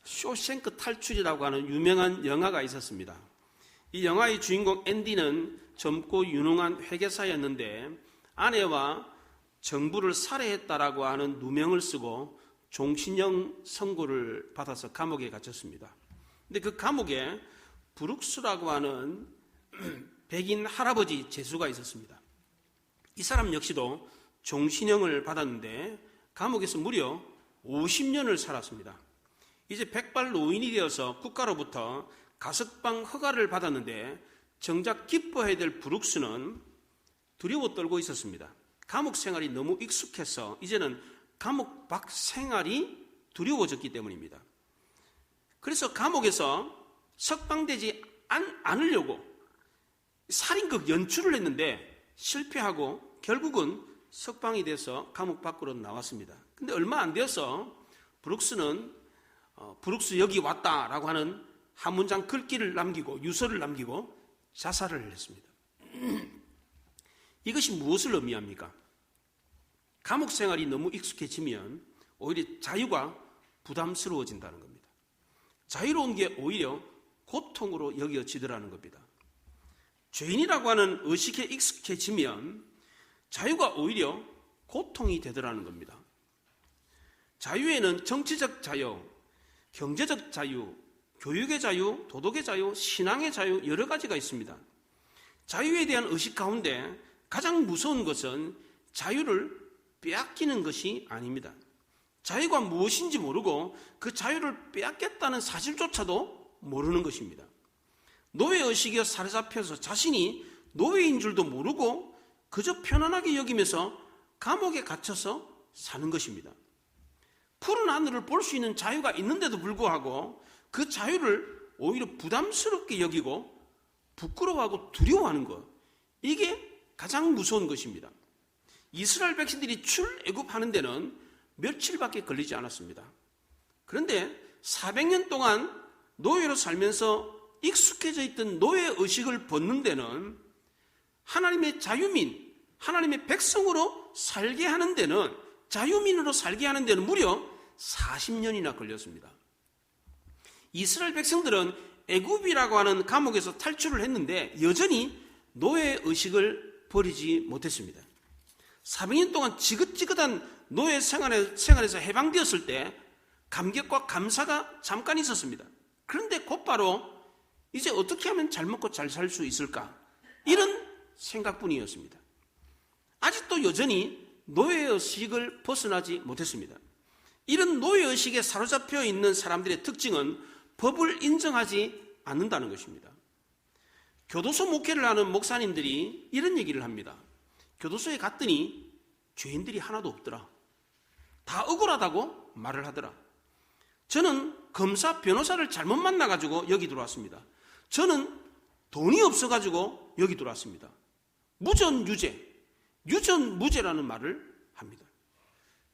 쇼생크 탈출이라고 하는 유명한 영화가 있었습니다. 이 영화의 주인공 앤디는 젊고 유능한 회계사였는데 아내와 정부를 살해했다라고 하는 누명을 쓰고 종신형 선고를 받아서 감옥에 갇혔습니다. 근데 그 감옥에 브룩스라고 하는 백인 할아버지 죄수가 있었습니다. 이 사람 역시도 종신형을 받았는데 감옥에서 무려 50년을 살았습니다. 이제 백발 노인이 되어서 국가로부터 가석방 허가를 받았는데 정작 기뻐해야 될 브룩스는 두려워 떨고 있었습니다. 감옥 생활이 너무 익숙해서 이제는 감옥 밖 생활이 두려워졌기 때문입니다. 그래서 감옥에서 석방되지 않으려고 살인극 연출을 했는데 실패하고 결국은 석방이 돼서 감옥 밖으로 나왔습니다. 근데 얼마 안 되어서 브룩스는 브룩스 여기 왔다라고 하는 한 문장 글귀를 남기고 유서를 남기고 자살을 했습니다. 이것이 무엇을 의미합니까? 감옥 생활이 너무 익숙해지면 오히려 자유가 부담스러워진다는 겁니다. 자유로운 게 오히려 고통으로 여겨지더라는 겁니다. 죄인이라고 하는 의식에 익숙해지면 자유가 오히려 고통이 되더라는 겁니다. 자유에는 정치적 자유, 경제적 자유, 교육의 자유, 도덕의 자유, 신앙의 자유 여러 가지가 있습니다. 자유에 대한 의식 가운데 가장 무서운 것은 자유를 빼앗기는 것이 아닙니다. 자유가 무엇인지 모르고 그 자유를 빼앗겠다는 사실조차도 모르는 것입니다. 노예의식에 사로잡혀서 자신이 노예인 줄도 모르고 그저 편안하게 여기면서 감옥에 갇혀서 사는 것입니다. 푸른 하늘을 볼 수 있는 자유가 있는데도 불구하고 그 자유를 오히려 부담스럽게 여기고 부끄러워하고 두려워하는 것, 이게 가장 무서운 것입니다. 이스라엘 백성들이 출애굽하는 데는 며칠밖에 걸리지 않았습니다. 그런데 400년 동안 노예로 살면서 익숙해져 있던 노예의식을 벗는 데는 하나님의 자유민, 하나님의 백성으로 살게 하는 데는, 자유민으로 살게 하는 데는 무려 40년이나 걸렸습니다. 이스라엘 백성들은 애굽이라고 하는 감옥에서 탈출을 했는데 여전히 노예의식을 버리지 못했습니다. 400년 동안 지긋지긋한 노예 생활에서 해방되었을 때 감격과 감사가 잠깐 있었습니다. 그런데 곧바로 이제 어떻게 하면 잘 먹고 잘 살 수 있을까? 이런 생각뿐이었습니다. 아직도 여전히 노예의식을 벗어나지 못했습니다. 이런 노예의식에 사로잡혀 있는 사람들의 특징은 법을 인정하지 않는다는 것입니다. 교도소 목회를 하는 목사님들이 이런 얘기를 합니다. 교도소에 갔더니 죄인들이 하나도 없더라. 다 억울하다고 말을 하더라. 저는 검사, 변호사를 잘못 만나가지고 여기 들어왔습니다. 저는 돈이 없어가지고 여기 들어왔습니다. 무전유죄, 유전무죄라는 말을 합니다.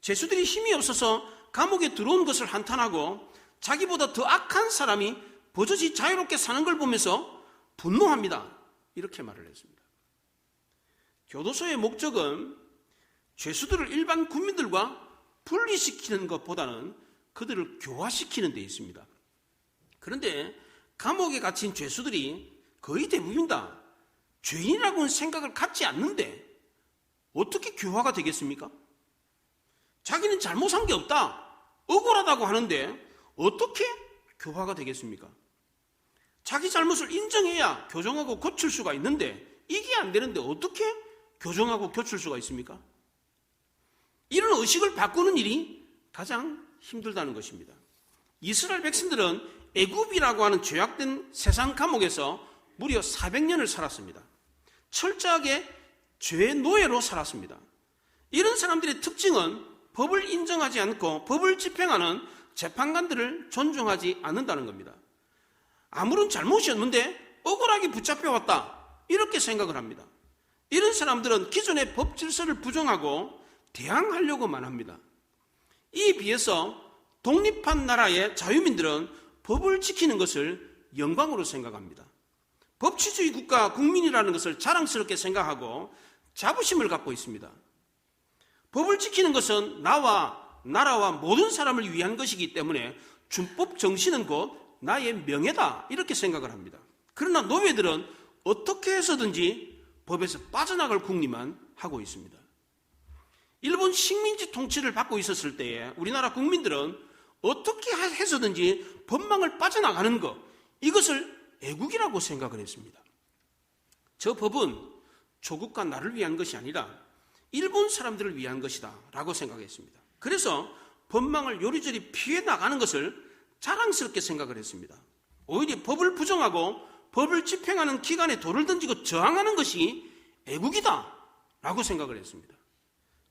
죄수들이 힘이 없어서 감옥에 들어온 것을 한탄하고 자기보다 더 악한 사람이 버젓이 자유롭게 사는 걸 보면서 분노합니다. 이렇게 말을 했습니다. 교도소의 목적은 죄수들을 일반 국민들과 분리시키는 것보다는 그들을 교화시키는 데 있습니다. 그런데 감옥에 갇힌 죄수들이 거의 대부분 다 죄인이라고는 생각을 갖지 않는데 어떻게 교화가 되겠습니까? 자기는 잘못한 게 없다, 억울하다고 하는데 어떻게 교화가 되겠습니까? 자기 잘못을 인정해야 교정하고 고칠 수가 있는데 이게 안 되는데 어떻게 교정하고 고칠 수가 있습니까? 이런 의식을 바꾸는 일이 가장 힘들다는 것입니다. 이스라엘 백성들은 애굽이라고 하는 죄악된 세상 감옥에서 무려 400년을 살았습니다. 철저하게 죄의 노예로 살았습니다. 이런 사람들의 특징은 법을 인정하지 않고 법을 집행하는 재판관들을 존중하지 않는다는 겁니다. 아무런 잘못이 없는데 억울하게 붙잡혀왔다, 이렇게 생각을 합니다. 이런 사람들은 기존의 법 질서를 부정하고 대항하려고만 합니다. 이에 비해서 독립한 나라의 자유민들은 법을 지키는 것을 영광으로 생각합니다. 법치주의 국가 국민이라는 것을 자랑스럽게 생각하고 자부심을 갖고 있습니다. 법을 지키는 것은 나와 나라와 모든 사람을 위한 것이기 때문에 준법 정신은 곧 나의 명예다 이렇게 생각을 합니다. 그러나 노예들은 어떻게 해서든지 법에서 빠져나갈 궁리만 하고 있습니다. 일본 식민지 통치를 받고 있었을 때에 우리나라 국민들은 어떻게 해서든지 법망을 빠져나가는 것, 이것을 애국이라고 생각을 했습니다. 저 법은 조국과 나를 위한 것이 아니라 일본 사람들을 위한 것이다 라고 생각했습니다. 그래서 법망을 요리조리 피해 나가는 것을 자랑스럽게 생각을 했습니다. 오히려 법을 부정하고 법을 집행하는 기관에 돌을 던지고 저항하는 것이 애국이다 라고 생각을 했습니다.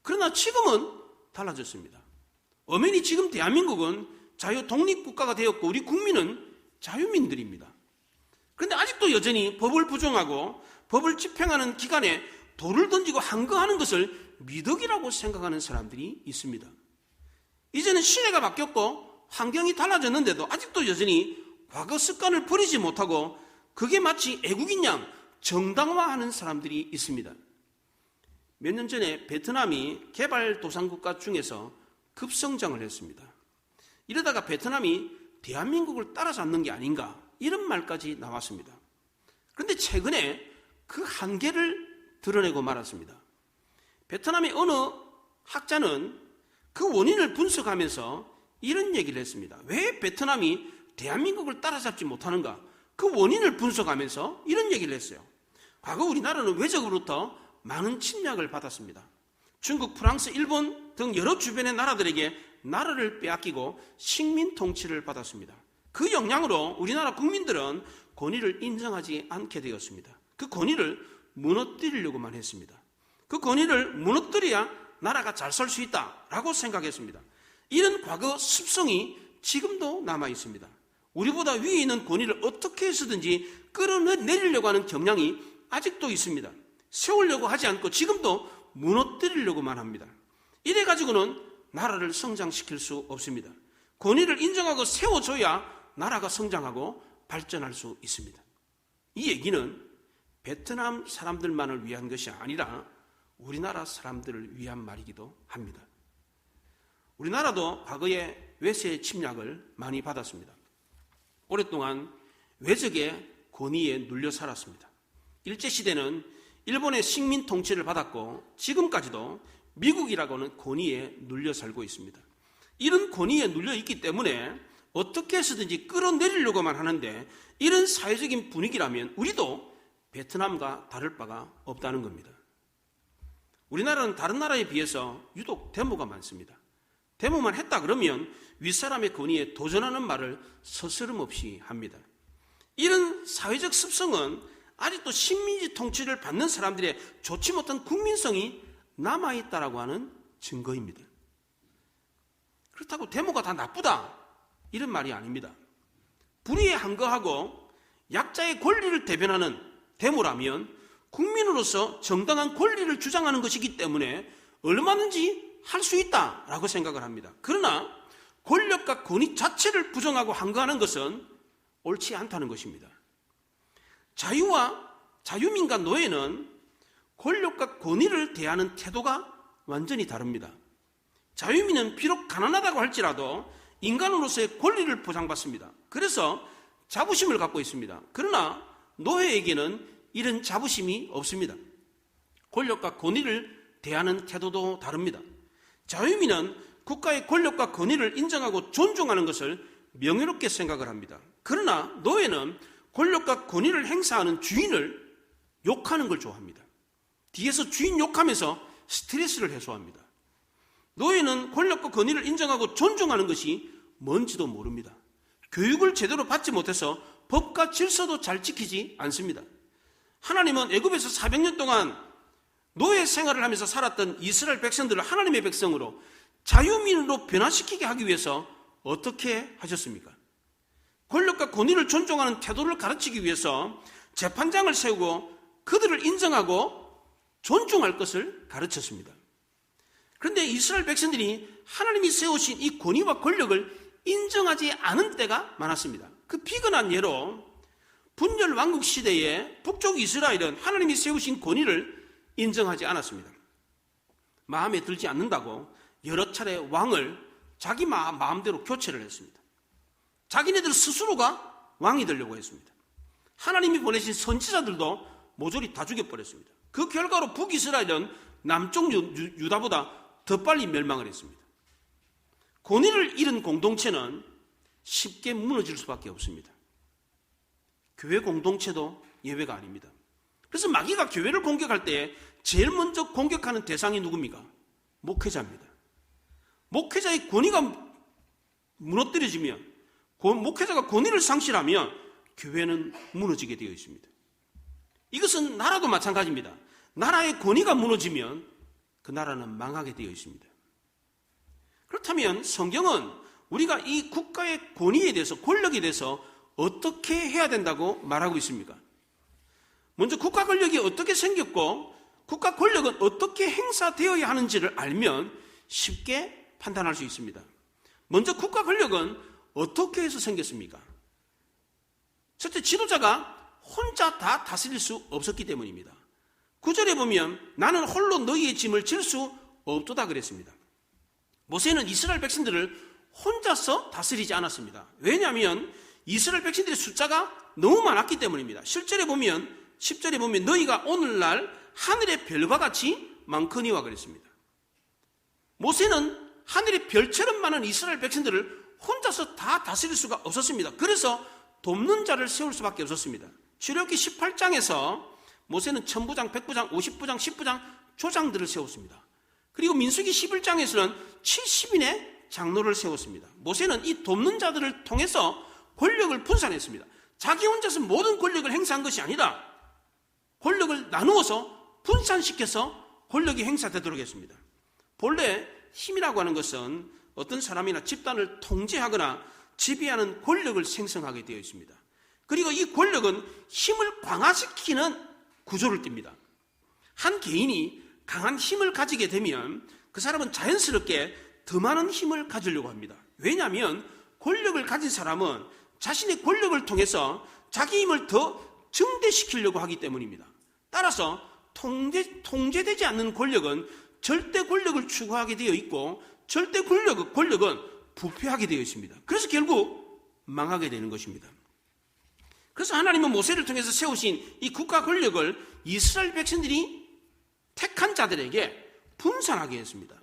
그러나 지금은 달라졌습니다. 엄연히 지금 대한민국은 자유 독립국가가 되었고 우리 국민은 자유민들입니다. 그런데 아직도 여전히 법을 부정하고 법을 집행하는 기관에 돌을 던지고 항거하는 것을 미덕이라고 생각하는 사람들이 있습니다. 이제는 시대가 바뀌었고 환경이 달라졌는데도 아직도 여전히 과거 습관을 버리지 못하고 그게 마치 애국인 양 정당화하는 사람들이 있습니다. 몇 년 전에 베트남이 개발도상국가 중에서 급성장을 했습니다. 이러다가 베트남이 대한민국을 따라잡는 게 아닌가 이런 말까지 나왔습니다. 그런데 최근에 그 한계를 드러내고 말았습니다. 베트남의 어느 학자는 그 원인을 분석하면서 이런 얘기를 했습니다. 왜 베트남이 대한민국을 따라잡지 못하는가? 그 원인을 분석하면서 이런 얘기를 했어요. 과거 우리나라는 외적으로부터 많은 침략을 받았습니다. 중국, 프랑스, 일본 등 여러 주변의 나라들에게 나라를 빼앗기고 식민 통치를 받았습니다. 그 영향으로 우리나라 국민들은 권위를 인정하지 않게 되었습니다. 그 권위를 무너뜨리려고만 했습니다. 그 권위를 무너뜨려야 나라가 잘 살 수 있다라고 생각했습니다. 이런 과거 습성이 지금도 남아 있습니다. 우리보다 위에 있는 권위를 어떻게 해서든지 끌어내리려고 하는 경향이 아직도 있습니다. 세우려고 하지 않고 지금도 무너뜨리려고만 합니다. 이래가지고는 나라를 성장시킬 수 없습니다. 권위를 인정하고 세워줘야 나라가 성장하고 발전할 수 있습니다. 이 얘기는 베트남 사람들만을 위한 것이 아니라 우리나라 사람들을 위한 말이기도 합니다. 우리나라도 과거에 외세 침략을 많이 받았습니다. 오랫동안 외적의 권위에 눌려 살았습니다. 일제시대는 일본의 식민 통치를 받았고 지금까지도 미국이라고는 권위에 눌려 살고 있습니다. 이런 권위에 눌려 있기 때문에 어떻게 해서든지 끌어내리려고만 하는데 이런 사회적인 분위기라면 우리도 베트남과 다를 바가 없다는 겁니다. 우리나라는 다른 나라에 비해서 유독 데모가 많습니다. 데모만 했다 그러면 윗사람의 권위에 도전하는 말을 서스름없이 합니다. 이런 사회적 습성은 아직도 식민지 통치를 받는 사람들의 좋지 못한 국민성이 남아있다라고 하는 증거입니다. 그렇다고 데모가 다 나쁘다 이런 말이 아닙니다. 불의에 항거하고 약자의 권리를 대변하는 데모라면 국민으로서 정당한 권리를 주장하는 것이기 때문에 얼마든지 할 수 있다라고 생각을 합니다. 그러나 권력과 권위 자체를 부정하고 항거하는 것은 옳지 않다는 것입니다. 자유민과 노예는 권력과 권위를 대하는 태도가 완전히 다릅니다. 자유민은 비록 가난하다고 할지라도 인간으로서의 권리를 보장받습니다. 그래서 자부심을 갖고 있습니다. 그러나 노예에게는 이런 자부심이 없습니다. 권력과 권위를 대하는 태도도 다릅니다. 자유민은 국가의 권력과 권위를 인정하고 존중하는 것을 명예롭게 생각을 합니다. 그러나 노예는 권력과 권위를 행사하는 주인을 욕하는 걸 좋아합니다. 뒤에서 주인 욕하면서 스트레스를 해소합니다. 노예는 권력과 권위를 인정하고 존중하는 것이 뭔지도 모릅니다. 교육을 제대로 받지 못해서 법과 질서도 잘 지키지 않습니다. 하나님은 애굽에서 400년 동안 노예 생활을 하면서 살았던 이스라엘 백성들을 하나님의 백성으로 자유민으로 변화시키게 하기 위해서 어떻게 하셨습니까? 권력과 권위를 존중하는 태도를 가르치기 위해서 재판장을 세우고 그들을 인정하고 존중할 것을 가르쳤습니다. 그런데 이스라엘 백성들이 하나님이 세우신 이 권위와 권력을 인정하지 않은 때가 많았습니다. 그 비근한 예로 분열 왕국 시대에 북쪽 이스라엘은 하나님이 세우신 권위를 인정하지 않았습니다. 마음에 들지 않는다고 여러 차례 왕을 자기 마음대로 교체를 했습니다. 자기네들 스스로가 왕이 되려고 했습니다. 하나님이 보내신 선지자들도 모조리 다 죽여버렸습니다. 그 결과로 북이스라엘은 남쪽 유다보다 더 빨리 멸망을 했습니다. 권위를 잃은 공동체는 쉽게 무너질 수밖에 없습니다. 교회 공동체도 예외가 아닙니다. 그래서 마귀가 교회를 공격할 때 제일 먼저 공격하는 대상이 누굽니까? 목회자입니다. 목회자의 권위가 무너뜨려지면, 목회자가 권위를 상실하면 교회는 무너지게 되어 있습니다. 이것은 나라도 마찬가지입니다. 나라의 권위가 무너지면 그 나라는 망하게 되어 있습니다. 그렇다면 성경은 우리가 이 국가의 권위에 대해서, 권력에 대해서 어떻게 해야 된다고 말하고 있습니까? 먼저 국가 권력이 어떻게 생겼고 국가 권력은 어떻게 행사되어야 하는지를 알면 쉽게 판단할 수 있습니다. 먼저 국가 권력은 어떻게 해서 생겼습니까? 첫째, 지도자가 혼자 다 다스릴 수 없었기 때문입니다. 9절에 보면 나는 홀로 너희의 짐을 질 수 없도다 그랬습니다. 모세는 이스라엘 백성들을 혼자서 다스리지 않았습니다. 왜냐하면 이스라엘 백성들의 숫자가 너무 많았기 때문입니다. 10절에 보면 너희가 오늘날 하늘의 별과 같이 많거니와 그랬습니다. 모세는 하늘의 별처럼 많은 이스라엘 백성들을 혼자서 다 다스릴 수가 없었습니다. 그래서 돕는 자를 세울 수밖에 없었습니다. 출애굽기 18장에서 모세는 천부장, 백부장, 50부장, 10부장 조장들을 세웠습니다. 그리고 민수기 11장에서는 70인의 장로를 세웠습니다. 모세는 이 돕는 자들을 통해서 권력을 분산했습니다. 자기 혼자서 모든 권력을 행사한 것이 아니라 권력을 나누어서 분산시켜서 권력이 행사되도록 했습니다. 본래 힘이라고 하는 것은 어떤 사람이나 집단을 통제하거나 지배하는 권력을 생성하게 되어 있습니다. 그리고 이 권력은 힘을 강화시키는 구조를 띱니다. 한 개인이 강한 힘을 가지게 되면 그 사람은 자연스럽게 더 많은 힘을 가지려고 합니다. 왜냐하면 권력을 가진 사람은 자신의 권력을 통해서 자기 힘을 더 증대시키려고 하기 때문입니다. 따라서 통제되지 않는 권력은 절대 권력을 추구하게 되어 있고 절대 권력은 부패하게 되어 있습니다. 그래서 결국 망하게 되는 것입니다. 그래서 하나님은 모세를 통해서 세우신 이 국가 권력을 이스라엘 백성들이 택한 자들에게 분산하게 했습니다.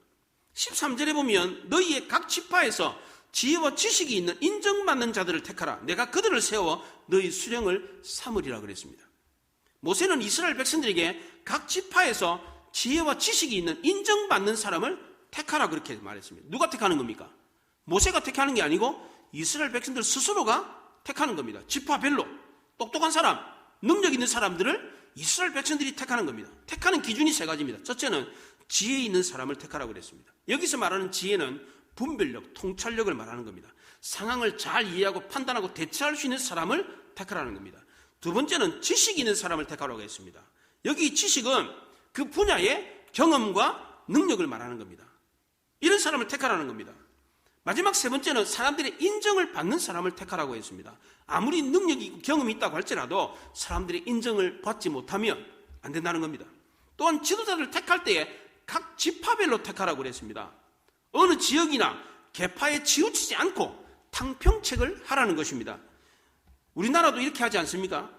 13절에 보면 너희의 각 지파에서 지혜와 지식이 있는 인정받는 자들을 택하라. 내가 그들을 세워 너희 수령을 삼으리라 그랬습니다. 모세는 이스라엘 백성들에게 각 지파에서 지혜와 지식이 있는 인정받는 사람을 택하라 그렇게 말했습니다. 누가 택하는 겁니까? 모세가 택하는 게 아니고 이스라엘 백성들 스스로가 택하는 겁니다. 지파별로 똑똑한 사람, 능력 있는 사람들을 이스라엘 백성들이 택하는 겁니다. 택하는 기준이 세 가지입니다. 첫째는 지혜 있는 사람을 택하라고 그랬습니다. 여기서 말하는 지혜는 분별력, 통찰력을 말하는 겁니다. 상황을 잘 이해하고 판단하고 대처할 수 있는 사람을 택하라는 겁니다. 두 번째는 지식 있는 사람을 택하라고 했습니다. 여기 지식은 그 분야의 경험과 능력을 말하는 겁니다. 이런 사람을 택하라는 겁니다. 마지막 세 번째는 사람들의 인정을 받는 사람을 택하라고 했습니다. 아무리 능력이 경험이 있다고 할지라도 사람들의 인정을 받지 못하면 안 된다는 겁니다. 또한 지도자를 택할 때에 각 지파별로 택하라고 그랬습니다. 어느 지역이나 계파에 치우치지 않고 탕평책을 하라는 것입니다. 우리나라도 이렇게 하지 않습니까?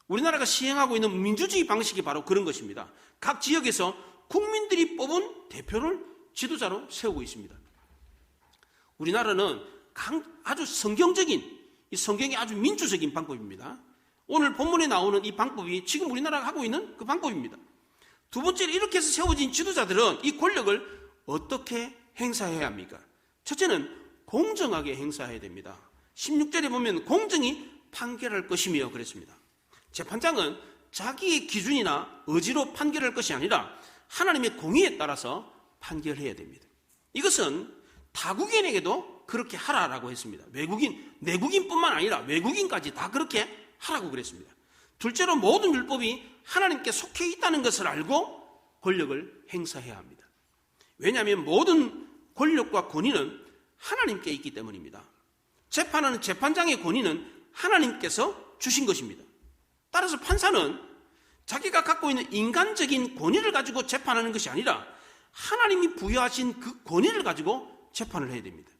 우리나라가 시행하고 있는 민주주의 방식이 바로 그런 것입니다. 각 지역에서 국민들이 뽑은 대표를 지도자로 세우고 있습니다. 우리나라는 아주 성경적인, 이 성경이 아주 민주적인 방법입니다. 오늘 본문에 나오는 이 방법이 지금 우리나라가 하고 있는 그 방법입니다. 두 번째로 이렇게 해서 세워진 지도자들은 이 권력을 어떻게 행사해야 합니까? 첫째는 공정하게 행사해야 됩니다. 16절에 보면 공정히 판결할 것이며 그랬습니다. 재판장은 자기의 기준이나 의지로 판결할 것이 아니라 하나님의 공의에 따라서 판결해야 됩니다. 이것은 타국인에게도 그렇게 하라라고 했습니다. 내국인뿐만 아니라 외국인까지 다 그렇게 하라고 그랬습니다. 둘째로 모든 율법이 하나님께 속해 있다는 것을 알고 권력을 행사해야 합니다. 왜냐하면 모든 권력과 권위는 하나님께 있기 때문입니다. 재판하는 재판장의 권위는 하나님께서 주신 것입니다. 따라서 판사는 자기가 갖고 있는 인간적인 권위를 가지고 재판하는 것이 아니라 하나님이 부여하신 그 권위를 가지고 재판을 해야 됩니다.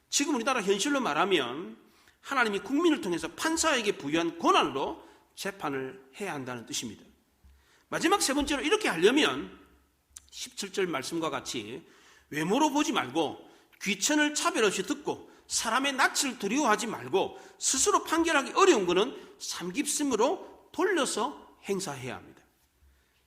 지금 우리나라 현실로 말하면 하나님이 국민을 통해서 판사에게 부여한 권한으로 재판을 해야 한다는 뜻입니다. 마지막 세 번째로 이렇게 하려면 17절 말씀과 같이 외모로 보지 말고 귀천을 차별 없이 듣고 사람의 낯을 두려워하지 말고 스스로 판결하기 어려운 것은 삼깁심으로 돌려서 행사해야 합니다.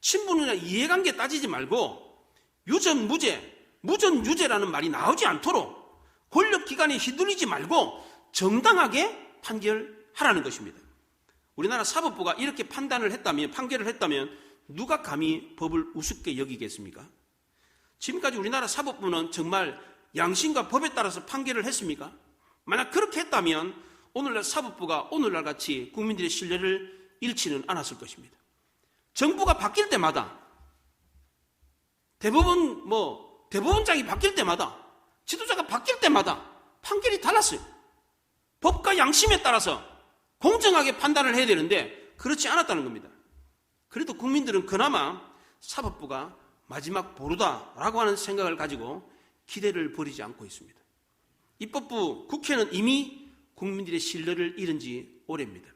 친분이나 이해관계 따지지 말고 유전 무죄, 무전 유죄라는 말이 나오지 않도록 권력기관에 휘둘리지 말고 정당하게 판결하라는 것입니다. 우리나라 사법부가 이렇게 판결을 했다면 누가 감히 법을 우습게 여기겠습니까? 지금까지 우리나라 사법부는 정말 양심과 법에 따라서 판결을 했습니까? 만약 그렇게 했다면 오늘날 사법부가 오늘날 같이 국민들의 신뢰를 잃지는 않았을 것입니다. 정부가 바뀔 때마다 대법원장이 바뀔 때마다 지도자가 바뀔 때마다 판결이 달랐어요. 법과 양심에 따라서 공정하게 판단을 해야 되는데 그렇지 않았다는 겁니다. 그래도 국민들은 그나마 사법부가 마지막 보루다라고 하는 생각을 가지고 기대를 버리지 않고 있습니다. 입법부, 국회는 이미 국민들의 신뢰를 잃은 지 오래입니다.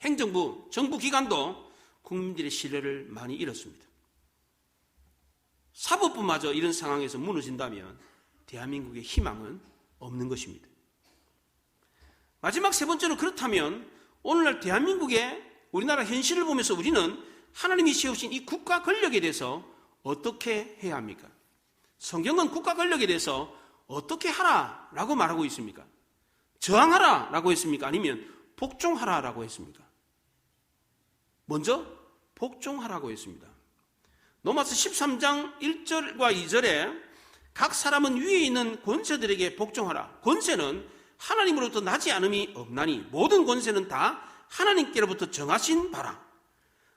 행정부, 정부기관도 국민들의 신뢰를 많이 잃었습니다. 사법부마저 이런 상황에서 무너진다면 대한민국의 희망은 없는 것입니다. 마지막 세 번째로 그렇다면 오늘날 대한민국의 우리나라 현실을 보면서 우리는 하나님이 세우신 이 국가 권력에 대해서 어떻게 해야 합니까? 성경은 국가 권력에 대해서 어떻게 하라라고 말하고 있습니까? 저항하라라고 했습니까? 아니면 복종하라라고 했습니까? 먼저 복종하라고 했습니다. 로마서 13장 1절과 2절에 각 사람은 위에 있는 권세들에게 복종하라. 권세는 하나님으로부터 나지 않음이 없나니 모든 권세는 다 하나님께로부터 정하신 바라.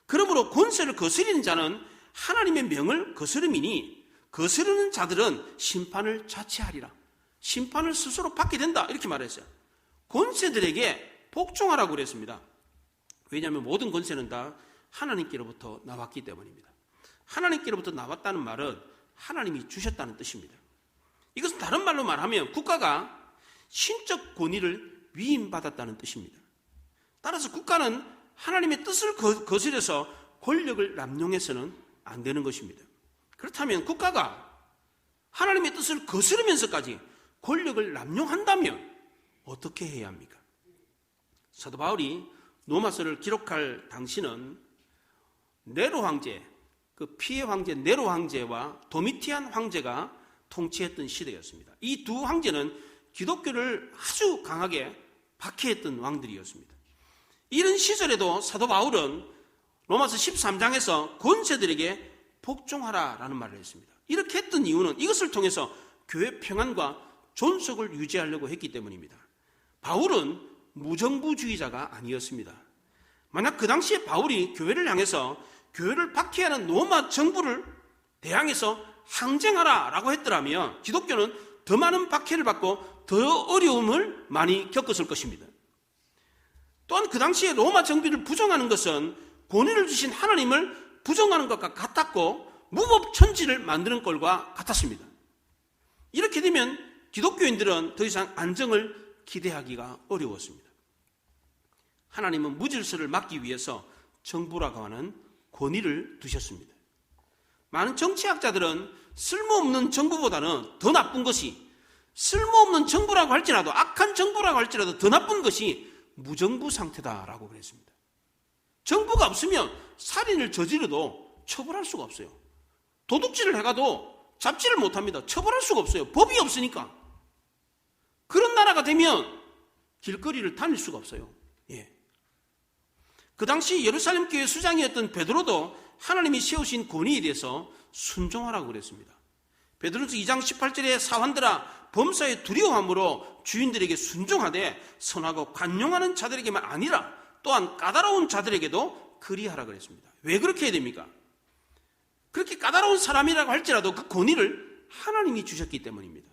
그러므로 권세를 거스리는 자는 하나님의 명을 거스름이니 거스르는 자들은 심판을 자체하리라. 심판을 스스로 받게 된다. 이렇게 말했어요. 권세들에게 복종하라고 그랬습니다. 왜냐하면 모든 권세는 다 하나님께로부터 나왔기 때문입니다. 하나님께로부터 나왔다는 말은 하나님이 주셨다는 뜻입니다. 이것은 다른 말로 말하면 국가가 신적 권위를 위임받았다는 뜻입니다. 따라서 국가는 하나님의 뜻을 거스려서 권력을 남용해서는 안 되는 것입니다. 그렇다면 국가가 하나님의 뜻을 거스르면서까지 권력을 남용한다면 어떻게 해야 합니까? 사도 바울이 로마서를 기록할 당시는 네로 황제, 그 피해 황제 네로 황제와 도미티안 황제가 통치했던 시대였습니다. 이 두 황제는 기독교를 아주 강하게 박해했던 왕들이었습니다. 이런 시절에도 사도 바울은 로마서 13장에서 권세들에게 복종하라라는 말을 했습니다. 이렇게 했던 이유는 이것을 통해서 교회 평안과 존속을 유지하려고 했기 때문입니다. 바울은 무정부주의자가 아니었습니다. 만약 그 당시에 바울이 교회를 향해서 교회를 박해하는 로마 정부를 대항해서 항쟁하라라고 했더라면 기독교는 더 많은 박해를 받고 더 어려움을 많이 겪었을 것입니다. 또한 그 당시에 로마 정부를 부정하는 것은 권위를 주신 하나님을 부정하는 것과 같았고 무법천지를 만드는 꼴과 같았습니다. 이렇게 되면 기독교인들은 더 이상 안정을 기대하기가 어려웠습니다. 하나님은 무질서를 막기 위해서 정부라고 하는 권위를 두셨습니다. 많은 정치학자들은 쓸모없는 정부보다는 더 나쁜 것이, 쓸모없는 정부라고 할지라도, 악한 정부라고 할지라도 더 나쁜 것이 무정부 상태다라고 그랬습니다. 정부가 없으면 살인을 저지르도 처벌할 수가 없어요. 도둑질을 해가도 잡지를 못합니다. 처벌할 수가 없어요. 법이 없으니까. 그런 나라가 되면 길거리를 다닐 수가 없어요. 예. 그 당시 예루살렘 교회 수장이었던 베드로도 하나님이 세우신 권위에 대해서 순종하라고 그랬습니다. 베드로서 2장 18절에 사환들아 범사에 두려워함으로 주인들에게 순종하되 선하고 관용하는 자들에게만 아니라 또한 까다로운 자들에게도 그리하라 그랬습니다. 왜 그렇게 해야 됩니까? 그렇게 까다로운 사람이라고 할지라도 그 권위를 하나님이 주셨기 때문입니다.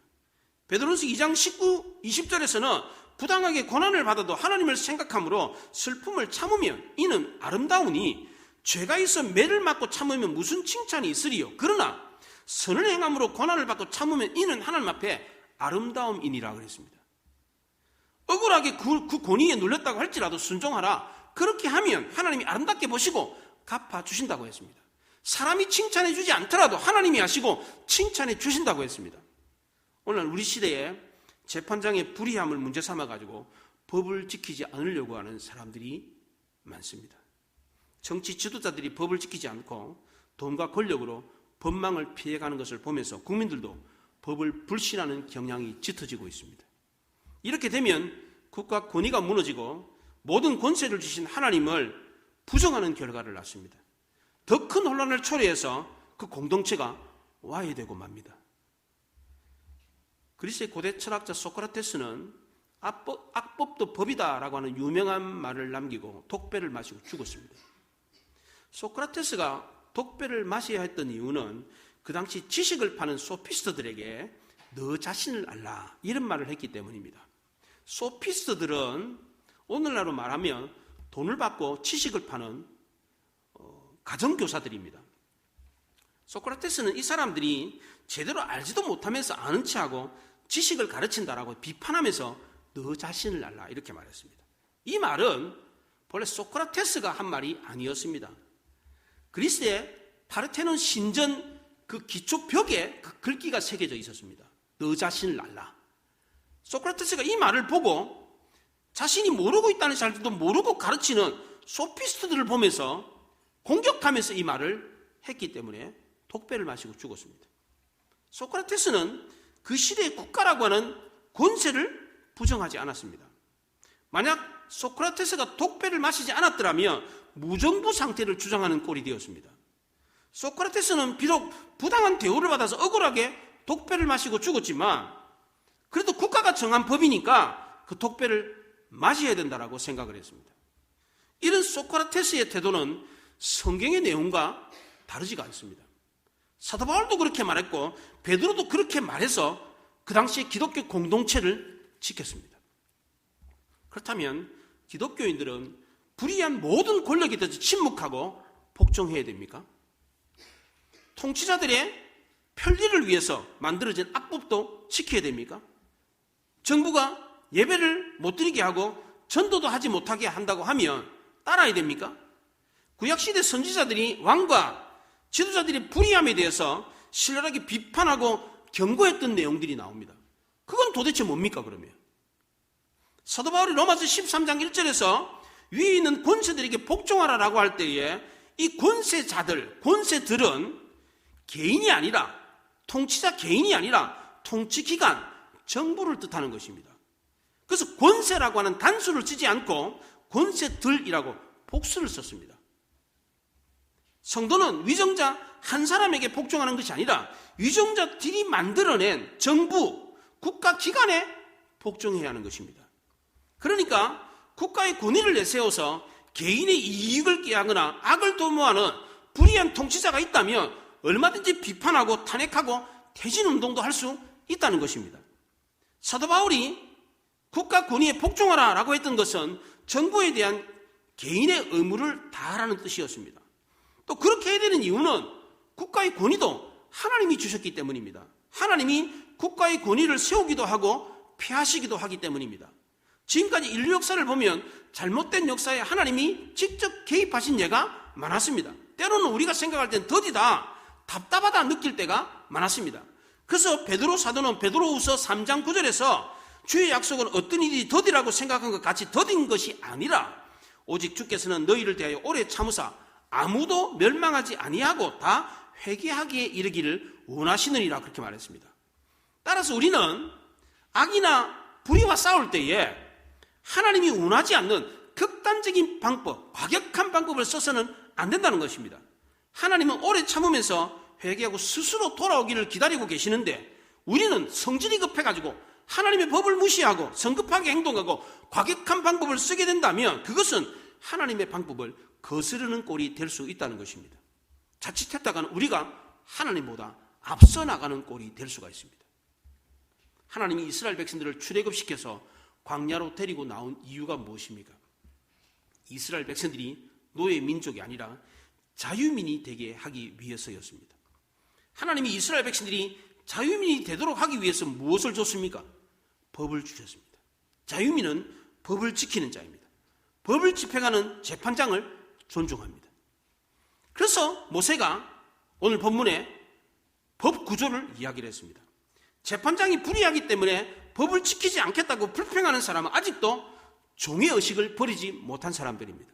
베드로서 2장 19, 20절에서는 부당하게 고난을 받아도 하나님을 생각함으로 슬픔을 참으면 이는 아름다우니 죄가 있어 매를 맞고 참으면 무슨 칭찬이 있으리요. 그러나 선을 행함으로 고난을 받고 참으면 이는 하나님 앞에 아름다움이니라 그랬습니다. 억울하게 그 권위에 눌렸다고 할지라도 순종하라. 그렇게 하면 하나님이 아름답게 보시고 갚아주신다고 했습니다. 사람이 칭찬해 주지 않더라도 하나님이 하시고 칭찬해 주신다고 했습니다. 오늘 우리 시대에 재판장의 불의함을 문제 삼아가지고 법을 지키지 않으려고 하는 사람들이 많습니다. 정치 지도자들이 법을 지키지 않고 돈과 권력으로 법망을 피해가는 것을 보면서 국민들도 법을 불신하는 경향이 짙어지고 있습니다. 이렇게 되면 국가 권위가 무너지고 모든 권세를 주신 하나님을 부정하는 결과를 낳습니다. 더 큰 혼란을 초래해서 그 공동체가 와해되고 맙니다. 그리스의 고대 철학자 소크라테스는 악법도 법이다라고 하는 유명한 말을 남기고 독배를 마시고 죽었습니다. 소크라테스가 독배를 마셔야 했던 이유는 그 당시 지식을 파는 소피스트들에게 너 자신을 알라 이런 말을 했기 때문입니다. 소피스트들은 오늘날로 말하면 돈을 받고 지식을 파는 가정교사들입니다. 소크라테스는 이 사람들이 제대로 알지도 못하면서 아는 체하고 지식을 가르친다라고 비판하면서 너 자신을 알라 이렇게 말했습니다. 이 말은 본래 소크라테스가 한 말이 아니었습니다. 그리스의 파르테논 신전 그 기초벽에 그 글귀가 새겨져 있었습니다. 너 자신을 알라. 소크라테스가 이 말을 보고 자신이 모르고 있다는 사실도 모르고 가르치는 소피스트들을 보면서 공격하면서 이 말을 했기 때문에 독배를 마시고 죽었습니다. 소크라테스는 그 시대의 국가라고 하는 권세를 부정하지 않았습니다. 만약 소크라테스가 독배를 마시지 않았더라면 무정부 상태를 주장하는 꼴이 되었습니다. 소크라테스는 비록 부당한 대우를 받아서 억울하게 독배를 마시고 죽었지만 그래도 국가가 정한 법이니까 그 독배를 마셔야 된다라고 생각을 했습니다. 이런 소크라테스의 태도는 성경의 내용과 다르지가 않습니다. 사도 바울도 그렇게 말했고 베드로도 그렇게 말해서 그 당시에 기독교 공동체를 지켰습니다. 그렇다면 기독교인들은 불의한 모든 권력에 대해서 침묵하고 복종해야 됩니까? 통치자들의 편리를 위해서 만들어진 악법도 지켜야 됩니까? 정부가 예배를 못 드리게 하고 전도도 하지 못하게 한다고 하면 따라야 됩니까? 구약시대 선지자들이 왕과 지도자들의 불의함에 대해서 신랄하게 비판하고 경고했던 내용들이 나옵니다. 그건 도대체 뭡니까 그러면? 사도 바울이 로마서 13장 1절에서 위에 있는 권세들에게 복종하라라고 할 때에 이 권세들은 개인이 아니라 통치자 개인이 아니라 통치기관, 정부를 뜻하는 것입니다. 그래서 권세라고 하는 단수를 쓰지 않고 권세들이라고 복수를 썼습니다. 성도는 위정자 한 사람에게 복종하는 것이 아니라 위정자들이 만들어낸 정부, 국가기관에 복종해야 하는 것입니다. 그러니까 국가의 권위를 내세워서 개인의 이익을 꾀하거나 악을 도모하는 불의한 통치자가 있다면 얼마든지 비판하고 탄핵하고 퇴진운동도 할 수 있다는 것입니다. 사도 바울이 국가 권위에 복종하라라고 했던 것은 정부에 대한 개인의 의무를 다하라는 뜻이었습니다. 또 그렇게 해야 되는 이유는 국가의 권위도 하나님이 주셨기 때문입니다. 하나님이 국가의 권위를 세우기도 하고 폐하시기도 하기 때문입니다. 지금까지 인류 역사를 보면 잘못된 역사에 하나님이 직접 개입하신 예가 많았습니다. 때로는 우리가 생각할 땐 더디다, 답답하다 느낄 때가 많았습니다. 그래서 베드로 사도는 베드로후서 3장 9절에서 주의 약속은 어떤 일이 더디라고 생각한 것 같이 더딘 것이 아니라 오직 주께서는 너희를 대하여 오래 참으사 아무도 멸망하지 아니하고 다 회개하기에 이르기를 원하시느니라 그렇게 말했습니다. 따라서 우리는 악이나 불의와 싸울 때에 하나님이 원하지 않는 극단적인 방법, 과격한 방법을 써서는 안 된다는 것입니다. 하나님은 오래 참으면서 회개하고 스스로 돌아오기를 기다리고 계시는데 우리는 성질이 급해가지고 하나님의 법을 무시하고 성급하게 행동하고 과격한 방법을 쓰게 된다면 그것은 하나님의 방법을 거스르는 꼴이 될 수 있다는 것입니다. 자칫했다가는 우리가 하나님보다 앞서 나가는 꼴이 될 수가 있습니다. 하나님이 이스라엘 백성들을 출애굽시켜서 광야로 데리고 나온 이유가 무엇입니까? 이스라엘 백성들이 노예 민족이 아니라 자유민이 되게 하기 위해서였습니다. 하나님이 이스라엘 백성들이 자유민이 되도록 하기 위해서 무엇을 줬습니까? 법을 주셨습니다. 자유민은 법을 지키는 자입니다. 법을 집행하는 재판장을 존중합니다. 그래서 모세가 오늘 본문에 법 구조를 이야기를 했습니다. 재판장이 불의하기 때문에 법을 지키지 않겠다고 불평하는 사람은 아직도 종의 의식을 버리지 못한 사람들입니다.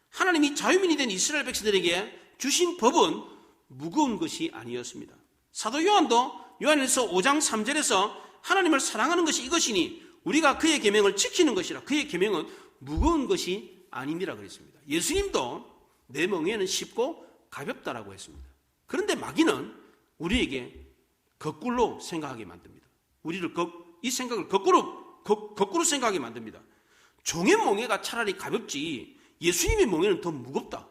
하나님이 자유민이 된 이스라엘 백성들에게 주신 법은 무거운 것이 아니었습니다. 사도 요한도 요한일서 5장 3절에서 하나님을 사랑하는 것이 이것이니 우리가 그의 계명을 지키는 것이라. 그의 계명은 무거운 것이 아닙니다 그랬습니다. 예수님도 내 멍에는 쉽고 가볍다라고 했습니다. 그런데 마귀는 우리에게 거꾸로 생각하게 만듭니다. 우리를 이 생각을 거꾸로 생각하게 만듭니다. 종의 멍에가 차라리 가볍지 예수님의 멍에는 더 무겁다.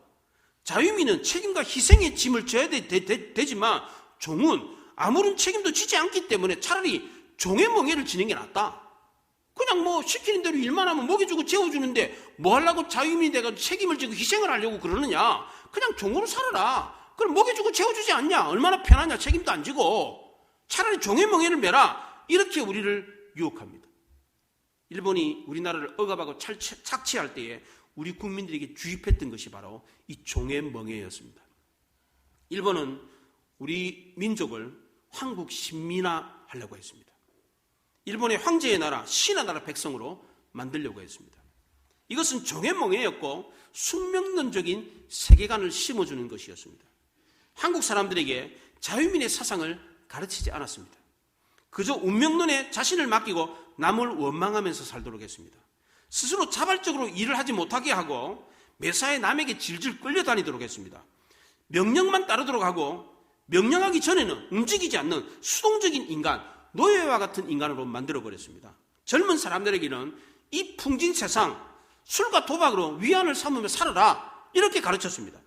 자유민은 책임과 희생의 짐을 져야 되지만 종은 아무런 책임도 지지 않기 때문에 차라리 종의 멍에를 지는 게 낫다. 그냥 뭐 시키는 대로 일만 하면 먹여주고 재워주는데 뭐 하려고 자유민이 돼가지고 책임을 지고 희생을 하려고 그러느냐. 그냥 종으로 살아라. 그럼 먹여주고 재워주지 않냐. 얼마나 편하냐. 책임도 안 지고. 차라리 종의 멍에를 매라. 이렇게 우리를 유혹합니다. 일본이 우리나라를 억압하고 착취할 때에 우리 국민들에게 주입했던 것이 바로 이 종의 멍에였습니다. 일본은 우리 민족을 황국 신민화하려고 했습니다. 일본의 황제의 나라, 신의 나라 백성으로 만들려고 했습니다. 이것은 종의 멍에였고 숙명론적인 세계관을 심어주는 것이었습니다. 한국 사람들에게 자유민의 사상을 가르치지 않았습니다. 그저 운명론에 자신을 맡기고 남을 원망하면서 살도록 했습니다. 스스로 자발적으로 일을 하지 못하게 하고 매사에 남에게 질질 끌려다니도록 했습니다. 명령만 따르도록 하고 명령하기 전에는 움직이지 않는 수동적인 인간, 노예와 같은 인간으로 만들어버렸습니다. 젊은 사람들에게는 이 풍진 세상, 술과 도박으로 위안을 삼으며 살아라 이렇게 가르쳤습니다.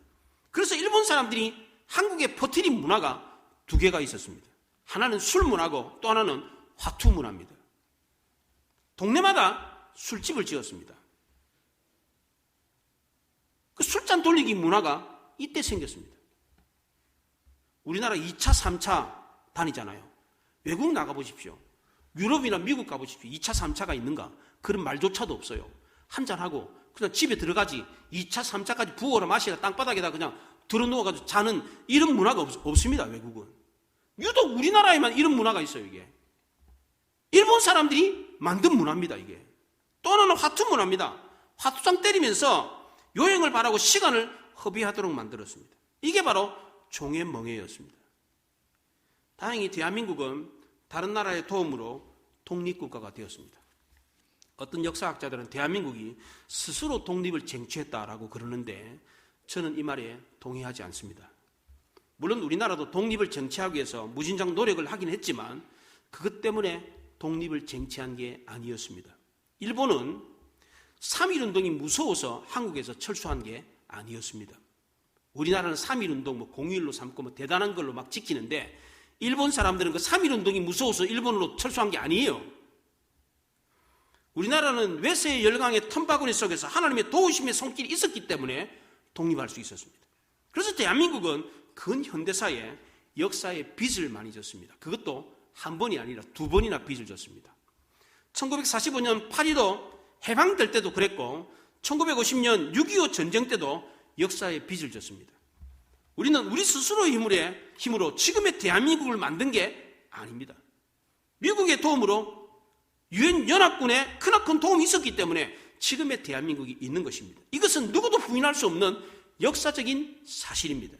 그래서 일본 사람들이 한국에 퍼뜨린 문화가 두 개가 있었습니다. 하나는 술 문화고 또 하나는 화투 문화입니다. 동네마다 술집을 지었습니다. 그 술잔 돌리기 문화가 이때 생겼습니다. 우리나라 2차, 3차 다니잖아요. 외국 나가보십시오. 유럽이나 미국 가보십시오. 2차, 3차가 있는가? 그런 말조차도 없어요. 한잔하고 그냥 집에 들어가지 2차, 3차까지 부어라 마시라 땅바닥에다 그냥 들어누워가지고 자는 이런 문화가 없습니다. 외국은. 유독 우리나라에만 이런 문화가 있어요. 이게 일본 사람들이 만든 문화입니다. 이게 또 하나는 화투 문화입니다. 화투장 때리면서 요행을 바라고 시간을 허비하도록 만들었습니다. 이게 바로 종의 멍에였습니다. 다행히 대한민국은 다른 나라의 도움으로 독립국가가 되었습니다. 어떤 역사학자들은 대한민국이 스스로 독립을 쟁취했다라고 그러는데 저는 이 말에 동의하지 않습니다. 물론 우리나라도 독립을 쟁취하기 위해서 무진장 노력을 하긴 했지만 그것 때문에 독립을 쟁취한 게 아니었습니다. 일본은 3.1운동이 무서워서 한국에서 철수한 게 아니었습니다. 우리나라는 3.1운동 공휴일로 삼고 대단한 걸로 막 지키는데 일본 사람들은 그 3.1운동이 무서워서 일본으로 철수한 게 아니에요. 우리나라는 외세의 열강의 틈바구니 속에서 하나님의 도우심의 손길이 있었기 때문에 독립할 수 있었습니다. 그래서 대한민국은 근현대사의 역사에 빚을 많이 졌습니다. 그것도 한 번이 아니라 두 번이나 빚을 졌습니다. 1945년 8.15 해방될 때도 그랬고 1950년 6.25 전쟁 때도 역사에 빚을 졌습니다. 우리는 우리 스스로의 힘으로 지금의 대한민국을 만든 게 아닙니다. 미국의 도움으로 유엔 연합군의 크나큰 도움이 있었기 때문에 지금의 대한민국이 있는 것입니다. 이것은 누구도 부인할 수 없는 역사적인 사실입니다.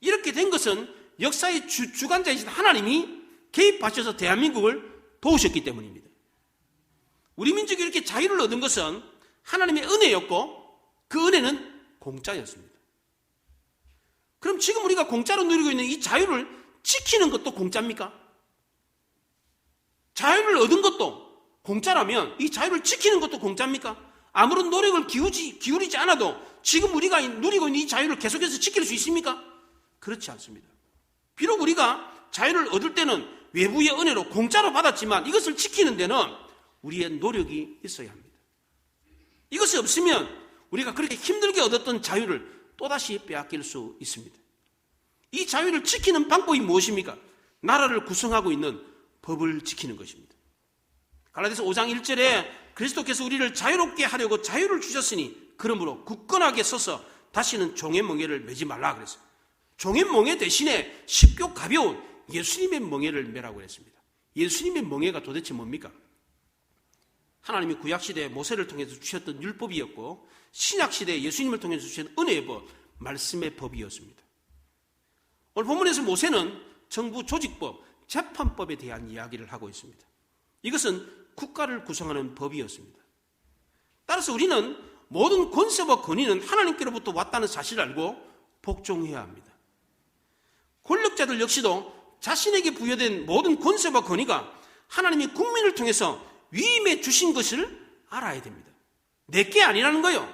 이렇게 된 것은 역사의 주관자이신 하나님이 개입하셔서 대한민국을 도우셨기 때문입니다. 우리 민족이 이렇게 자유를 얻은 것은 하나님의 은혜였고 그 은혜는 공짜였습니다. 그럼 지금 우리가 공짜로 누리고 있는 이 자유를 지키는 것도 공짜입니까? 자유를 얻은 것도 공짜라면 이 자유를 지키는 것도 공짜입니까? 아무런 노력을 기울이지 않아도 지금 우리가 누리고 있는 이 자유를 계속해서 지킬 수 있습니까? 그렇지 않습니다. 비록 우리가 자유를 얻을 때는 외부의 은혜로 공짜로 받았지만 이것을 지키는 데는 우리의 노력이 있어야 합니다. 이것이 없으면 우리가 그렇게 힘들게 얻었던 자유를 또다시 빼앗길 수 있습니다. 이 자유를 지키는 방법이 무엇입니까? 나라를 구성하고 있는 법을 지키는 것입니다. 갈라디아서 5장 1절에 그리스도께서 우리를 자유롭게 하려고 자유를 주셨으니 그러므로 굳건하게 서서 다시는 종의 멍에를 매지 말라 그랬어요. 종의 멍에 대신에 쉽고 가벼운 예수님의 멍에를 매라고 했습니다. 예수님의 멍에가 도대체 뭡니까? 하나님이 구약시대에 모세를 통해서 주셨던 율법이었고 신약시대에 예수님을 통해서 주셨던 은혜의 법, 말씀의 법이었습니다. 오늘 본문에서 모세는 정부 조직법, 재판법에 대한 이야기를 하고 있습니다. 이것은 국가를 구성하는 법이었습니다. 따라서 우리는 모든 권세와 권위는 하나님께로부터 왔다는 사실을 알고 복종해야 합니다. 권력자들 역시도 자신에게 부여된 모든 권세와 권위가 하나님이 국민을 통해서 위임해 주신 것을 알아야 됩니다. 내게 아니라는 거예요.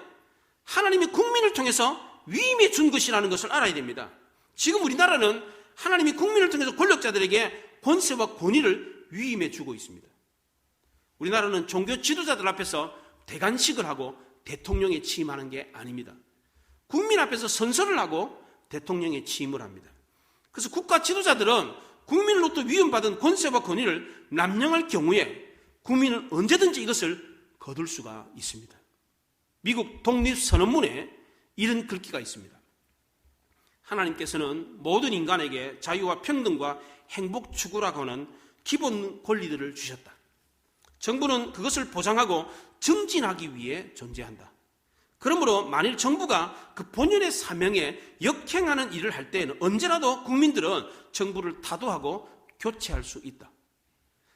하나님이 국민을 통해서 위임해 준 것이라는 것을 알아야 됩니다. 지금 우리나라는 하나님이 국민을 통해서 권력자들에게 권세와 권위를 위임해 주고 있습니다. 우리나라는 종교 지도자들 앞에서 대관식을 하고 대통령에 취임하는 게 아닙니다. 국민 앞에서 선서를 하고 대통령에 취임을 합니다. 그래서 국가 지도자들은 국민으로부터 위임받은 권세와 권위를 남용할 경우에 국민은 언제든지 이것을 거둘 수가 있습니다. 미국 독립선언문에 이런 글귀가 있습니다. 하나님께서는 모든 인간에게 자유와 평등과 행복 추구라고 하는 기본 권리들을 주셨다. 정부는 그것을 보장하고 증진하기 위해 존재한다. 그러므로 만일 정부가 그 본연의 사명에 역행하는 일을 할 때에는 언제라도 국민들은 정부를 타도하고 교체할 수 있다.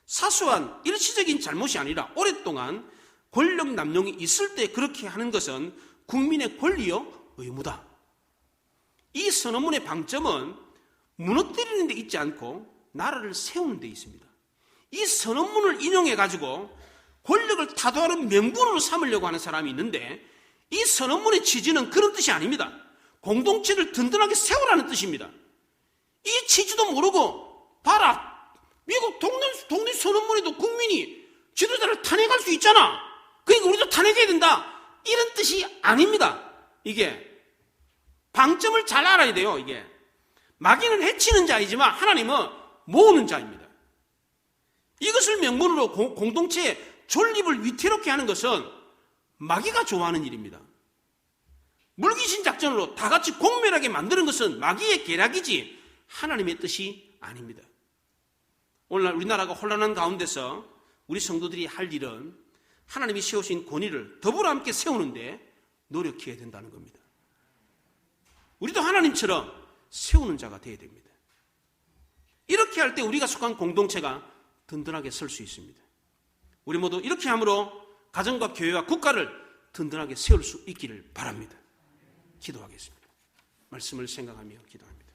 사소한 일시적인 잘못이 아니라 오랫동안 권력 남용이 있을 때 그렇게 하는 것은 국민의 권리요 의무다. 이 선언문의 방점은 무너뜨리는 데 있지 않고 나라를 세우는 데 있습니다. 이 선언문을 인용해 가지고 권력을 타도하는 명분으로 삼으려고 하는 사람이 있는데 이 선언문의 취지는 그런 뜻이 아닙니다. 공동체를 든든하게 세우라는 뜻입니다. 이 취지도 모르고 봐라, 미국 독립선언문에도 국민이 지도자를 탄핵할 수 있잖아. 그러니까 우리도 탄핵해야 된다. 이런 뜻이 아닙니다. 이게 방점을 잘 알아야 돼요. 이게 마귀는 해치는 자이지만 하나님은 모으는 자입니다. 이것을 명분으로 공동체의 존립을 위태롭게 하는 것은 마귀가 좋아하는 일입니다. 물귀신 작전으로 다 같이 공멸하게 만드는 것은 마귀의 계략이지 하나님의 뜻이 아닙니다. 오늘날 우리나라가 혼란한 가운데서 우리 성도들이 할 일은 하나님이 세우신 권위를 더불어 함께 세우는데 노력해야 된다는 겁니다. 우리도 하나님처럼 세우는 자가 되어야 됩니다. 이렇게 할 때 우리가 속한 공동체가 든든하게 설 수 있습니다. 우리 모두 이렇게 함으로 가정과 교회와 국가를 든든하게 세울 수 있기를 바랍니다. 기도하겠습니다. 말씀을 생각하며 기도합니다.